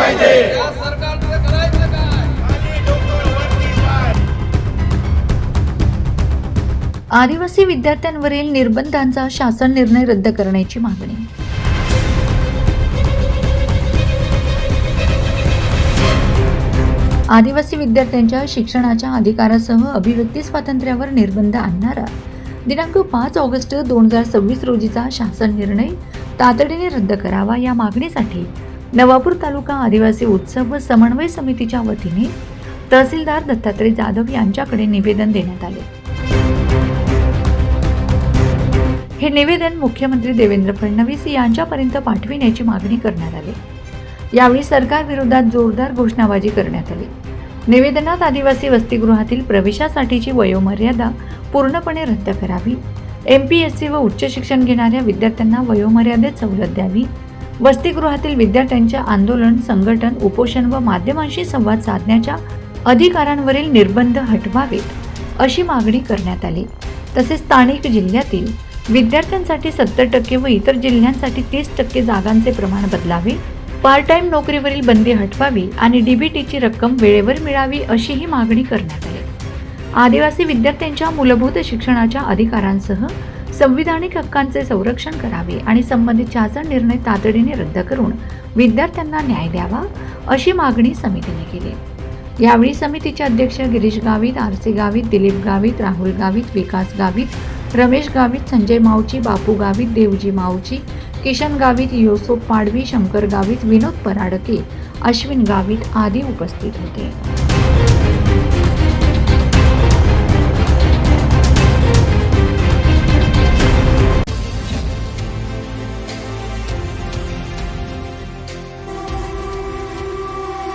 कायदे. या सरकारने करायचं काय? आदिवासी विद्यार्थ्यांवरील निर्बंधांचा शासन निर्णय रद्द करण्याची मागणी. आदिवासी विद्यार्थ्यांच्या शिक्षणाच्या अधिकारासह अभिव्यक्ती स्वातंत्र्यावर निर्बंध आणणारा दिनांक 5 ऑगस्ट 2026 रोजीचा शासन निर्णय तातडीने रद्द करावा या मागणीसाठी नवापूर तालुका आदिवासी उत्सव व समन्वय समितीच्या वतीने तहसीलदार दत्तात्रय जाधव यांच्याकडे निवेदन देण्यात आले. हे निवेदन मुख्यमंत्री देवेंद्र फडणवीस यांच्यापर्यंत पाठविण्याची मागणी करण्यात आली. यावेळी सरकार विरोधात जोरदार घोषणाबाजी करण्यात आली. निवेदनात आदिवासी वसतिगृहातील प्रवेशासाठीची वयोमर्यादा पूर्णपणे रद्द करावी, MPSC व उच्च शिक्षण घेणाऱ्या विद्यार्थ्यांना वयोमर्यादेत सवलत द्यावी, वसतिगृहातील विद्यार्थ्यांच्या आंदोलन, संघटन, उपोषण व माध्यमांशी संवाद साधण्याच्या अधिकारांवरील निर्बंध हटवावेत अशी मागणी करण्यात आली. तसेच स्थानिक जिल्ह्यातील विद्यार्थ्यांसाठी 70% व इतर जिल्ह्यांसाठी 30% जागांचे प्रमाण बदलावे, पार्ट टाइम नोकरीवरील बंदी हटवावी आणि DBTची रक्कम वेळेवर मिळावी अशीही मागणी करण्यात आली. आदिवासी विद्यार्थ्यांच्या मूलभूत शिक्षणाच्या अधिकारांसह संविधानिक हक्कांचे संरक्षण करावे आणि संबंधित शासन निर्णय तातडीने रद्द करून विद्यार्थ्यांना न्याय द्यावा अशी मागणी समितीने केली. यावेळी समितीचे अध्यक्ष गिरीश गावित, RC गावित, दिलीप गावित, राहुल गावित, विकास गावित, रमेश गावित, संजय मावची, बापू गावित, देवजी मावची, किशन गावित, युसूफ पाडवी, शंकर गावित, विनोद पराडके, अश्विन गावित आदी उपस्थित होते.